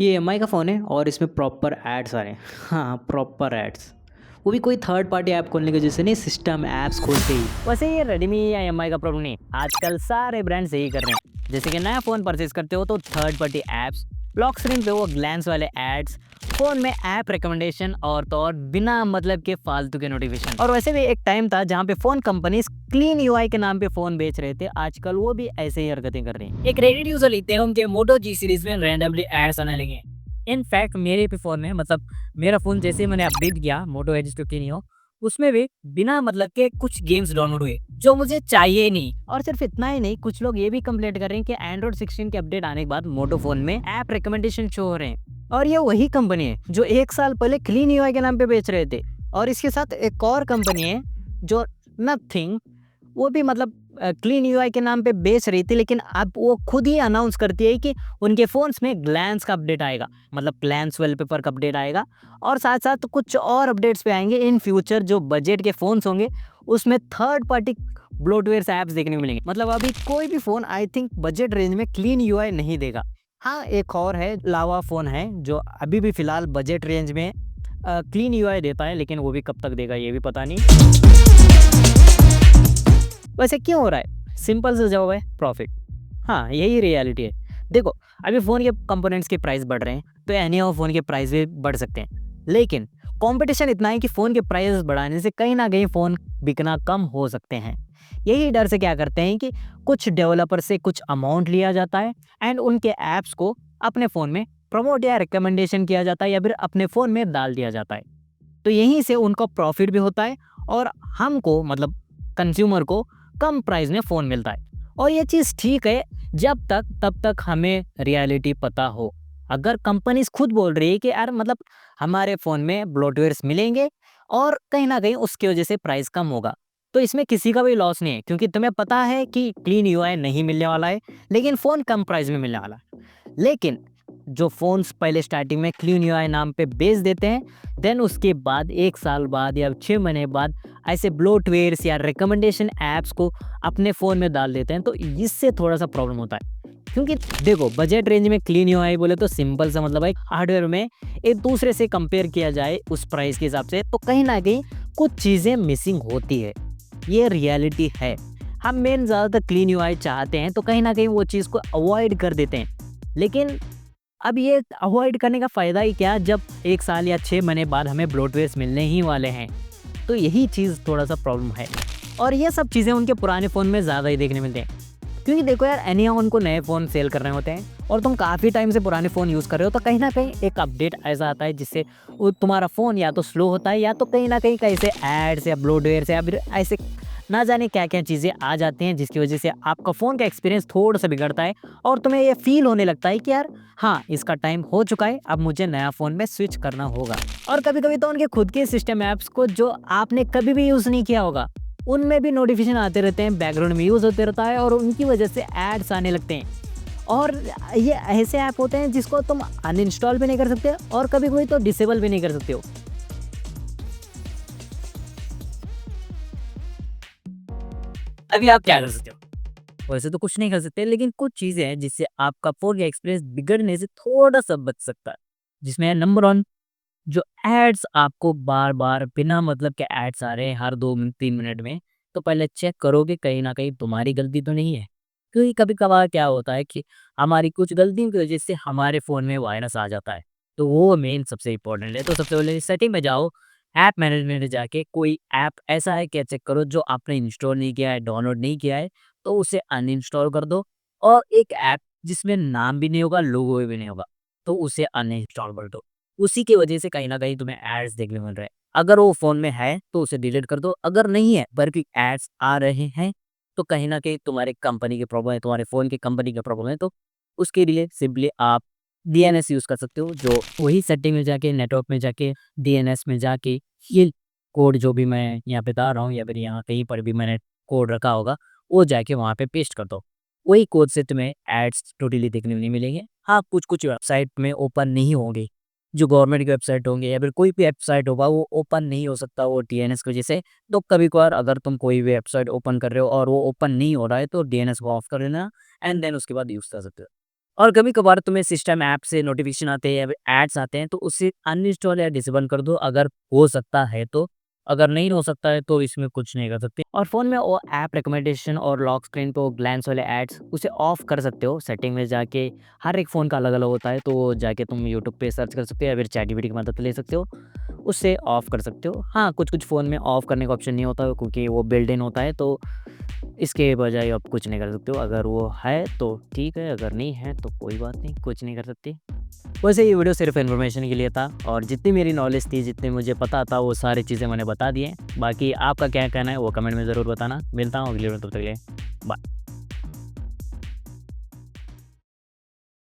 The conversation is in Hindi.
ये एमआई का फ़ोन है और इसमें प्रॉपर एड्स आ रहे हैं। हाँ, प्रॉपर एड्स। वो भी कोई थर्ड पार्टी ऐप खोलने की वजह से नहीं, सिस्टम ऐप्स खोलते ही। वैसे ये रेडमी या एमआई का प्रॉब्लम नहीं, आजकल सारे ब्रांड्स यही कर रहे हैं। जैसे कि नया फोन परचेज करते हो तो third party apps, lock screen पे वो ग्लैंस वाले एड्स, फोन में ऐप रिकमेंडेशन और तो और बिना मतलब के फालतू के नोटिफिकेशन। और वैसे भी एक टाइम था जहाँ पे फोन कंपनीज क्लीन यूआई के नाम पे फोन बेच रहे थे, आजकल वो भी ऐसे ही हरकतें कर रही हैं। एक रेडिट यूजर लिखते हैं उनके मोटो जी सीरीज में रैंडमली एड्स आने लगे। इनफैक्ट मेरे पे फोन में मतलब मेरा फोन जैसे ही मैंने अपडेट किया मोटो एज 15 हो, उसमें भी बिना मतलब के कुछ गेम्स डाउनलोड हुए जो मुझे चाहिए ही नहीं। और सिर्फ इतना ही नहीं, कुछ लोग ये भी कंप्लेंट कर रहे हैं कि एंड्रॉइड 16 के अपडेट आने के बाद मोटो फोन में ऐप रिकमेंडेशन शो हो रहे हैं। और ये वही कंपनी है जो एक साल पहले क्लीन यूआई के नाम पे बेच रहे थे। और इसके साथ एक और कंपनी है जो नथिंग, वो भी मतलब क्लीन यूआई के नाम पे बेच रही थी, लेकिन अब वो खुद ही अनाउंस करती है कि उनके फोन्स में ग्लैंस का अपडेट आएगा, मतलब ग्लैंस वॉलपेपर का अपडेट आएगा। और साथ साथ कुछ और अपडेट्स पे आएंगे इन फ्यूचर, जो बजट के फोन्स होंगे उसमें थर्ड पार्टी ब्लोटवेयर ऐप्स देखने को मिलेंगे। मतलब अभी कोई भी phone I think budget range में क्लीन यूआई नहीं देगा। हाँ, एक और है लावा फोन है जो अभी भी फिलहाल बजट रेंज में क्लीन यूआई देता है, लेकिन वो भी कब तक देगा ये भी पता नहीं। वैसे क्यों हो रहा है? सिंपल सा जवाब है, प्रॉफिट। हाँ, यही रियलिटी है। देखो, अभी फ़ोन के कंपोनेंट्स के प्राइस बढ़ रहे हैं, तो एनी हाउ फ़ोन के प्राइस भी बढ़ सकते हैं। लेकिन कंपटीशन इतना है कि फ़ोन के प्राइस बढ़ाने से कहीं न कहीं फ़ोन बिकना कम हो सकते हैं। यही डर से क्या करते हैं कि कुछ डेवलपर से कुछ अमाउंट लिया जाता है एंड उनके ऐप्स को अपने फ़ोन में प्रमोट या रिकमेंडेशन किया जाता है या फिर अपने फ़ोन में डाल दिया जाता है। तो यहीं से उनको प्रॉफिट भी होता है और हमको मतलब कंज्यूमर को कम प्राइस में फ़ोन मिलता है। और ये चीज़ ठीक है जब तक तब तक हमें रियलिटी पता हो। अगर कंपनीज खुद बोल रही है कि यार मतलब हमारे फ़ोन में ब्लोटवेयर्स मिलेंगे और कहीं ना कहीं उसकी वजह से प्राइस कम होगा, तो इसमें किसी का भी लॉस नहीं है, क्योंकि तुम्हें पता है कि क्लीन यूआई नहीं मिलने वाला है, लेकिन फ़ोन कम प्राइस में मिलने वाला है। लेकिन जो फ़ोन्स पहले स्टार्टिंग में क्लीन यूआई नाम पे बेच देते हैं, देन उसके बाद 1 साल बाद या 6 महीने बाद ऐसे ब्लोटवेयर्स या रिकमेंडेशन ऐप्स को अपने फ़ोन में डाल देते हैं, तो इससे थोड़ा-सा प्रॉब्लम होता है। क्योंकि देखो, बजट रेंज में क्लीन यूआई बोले तो सिंपल सा मतलब है हार्डवेयर में एक दूसरे से कंपेयर किया जाए उस प्राइस के हिसाब से, तो कहीं न कहीं कुछ चीज़ें मिसिंग होती है। ये रियलिटी है। हम मेन ज़्यादातर क्लीन यूआई चाहते हैं, तो कहीं न कहीं वो चीज़ को अवॉइड कर देते हैं। लेकिन अब ये अवॉइड करने का फ़ायदा ही क्या, जब 1 साल या 6 महीने बाद हमें ब्लोटवेयर्स मिलने ही वाले हैं। तो यही चीज़ थोड़ा-सा प्रॉब्लम है। और ये सब चीज़ें उनके पुराने फ़ोन में ज़्यादा ही देखने मिलते हैं। क्योंकि देखो यार, एनीहाउ उनको नए फ़ोन सेल करने होते हैं और तुम काफ़ी टाइम से पुराने फ़ोन यूज़ कर रहे हो, तो कहीं न कहीं एक अपडेट ऐसा आता है जिससे वो तुम्हारा फ़ोन या तो स्लो होता है या तो कहीं न कहीं कैसे एड्स या ब्लोटवेयर या फिर ऐसे ना जाने क्या-क्या चीज़ें आ जाती हैं, जिसकी वज़ह से आपका फ़ोन का एक्सपीरियंस थोड़ा-सा बिगड़ता है और तुम्हें ये फ़ील होने लगता है कि यार हाँ, इसका टाइम हो चुका है, अब मुझे नया फ़ोन में स्विच करना होगा। और कभी-कभी तो उनके खुद के सिस्टम ऐप्स को जो आपने कभी भी यूज़ नहीं किया होगा, उनमें भी नोटिफ़िकेशन आते रहते हैं, बैकग्राउंड में यूज़ होते रहता है और उनकी वजह से एड्स आने लगते हैं। और ये ऐसे ऐप होते हैं जिसको तुम अनइंस्टॉल भी नहीं कर सकते और कभी-कभी तो डिसेबल भी नहीं कर सकते हो। अभी आप क्या कर सकते हो? वैसे तो कुछ नहीं कर सकते, लेकिन कुछ चीज़ें हैं जिससे आपका फ़ोन का एक्सपीरियंस बिगड़ने से थोड़ा-सा बच सकता है। जिसमें है नंबर 1, जो एड्स आपको बार-बार बिना मतलब के एड्स आ रहे हैं हर 2-3 मिनट में, तो पहले चेक करो कि कहीं न कहीं तुम्हारी गलती तो नहीं है। क्योंकि कभी-कभार क्या होता है कि हमारी कुछ गलतियों की वजह से हमारे फ़ोन में वायरस आ जाता है। तो वो मेन सबसे इम्पोर्टेंट है। तो सबसे पहले सेटिंग में जाओ, ऐप मैनेजमेंट में जाके कोई ऐप ऐसा है क्या चेक करो जो आपने इंस्टॉल नहीं किया है, डाउनलोड नहीं किया है, तो उसे अनइंस्टॉल कर दो। और एक ऐप जिसमें नाम भी नहीं होगा, लोगो भी नहीं होगा, तो उसे अनइंस्टॉल कर दो। उसी की वजह से कहीं न कहीं तुम्हें एड्स देखने मिल रहे हैं। अगर वो फ़ोन में है तो उसे डिलीट कर दो, अगर नहीं है बल्कि एड्स आ रहे हैं, तो कहीं न कहीं तुम्हारी कंपनी की प्रॉब्लम है, तुम्हारे फ़ोन की कंपनी का प्रॉब्लम है। तो उसके लिए सिंपली आप डीएनएस यूज़ कर सकते हो, जो वही सेटिंग में जाके नेटवर्क में जाके डीएनएस में जाके ये कोड जो भी मैं यहाँ बता रहा हूँ या फिर यहाँ कहीं पर भी मैंने कोड रखा होगा, वो जाके वहाँ पे पेस्ट कर दो। वही कोड से तुम्हें एड्स टोटली देखने को नहीं मिलेंगे। हाँ, कुछ-कुछ वेबसाइट में ओपन नहीं होंगे। जो गवर्नमेंट की वेबसाइट होंगे या फिर कोई भी वेबसाइट होगा, वो ओपन नहीं हो सकता वो डीएनएस की वजह से। तो कभी-कभार अगर तुम कोई भी वेबसाइट ओपन कर रहे हो और वो ओपन नहीं हो रहा है, तो डीएनएस को ऑफ कर देना एंड देन उसके बाद यूज़ कर सकते हो। और कभी-कभार तुम्हें सिस्टम ऐप से नोटिफ़िकेशन आते हैं या एड्स आते हैं, तो उसे अनइंस्टॉल या डिसेबल कर दो अगर हो सकता है तो। अगर नहीं हो सकता है तो इसमें कुछ नहीं कर सकते। और फ़ोन में वो ऐप रिकमेंडेशन और लॉक स्क्रीन पे वो ग्लैंस वाले एड्स उसे ऑफ कर सकते हो सेटिंग में जाके। हर एक फ़ोन का अलग-अलग होता है, तो जाके तुम यूट्यूब पे सर्च कर सकते हो या फिर चैटजीपीटी की मदद ले सकते हो। उससे ऑफ कर सकते हो। हाँ, कुछ-कुछ फ़ोन में ऑफ करने का ऑप्शन नहीं होता क्योंकि वो बिल्ट इन होता है, तो इसके बजाय आप कुछ नहीं कर सकते हो। अगर वो है तो ठीक है, अगर नहीं है तो कोई बात नहीं, कुछ नहीं कर सकते। वैसे ये वीडियो सिर्फ़ इन्फॉर्मेशन के लिए था और जितनी मेरी नॉलेज थी, जितनी मुझे पता था, वो सारी चीज़ें मैंने बता दी हैं। बाकी आपका क्या कहना है वो कमेंट में ज़रूर बताना। मिलता हूँ अगली वीडियो में, तब तक के लिए बाय।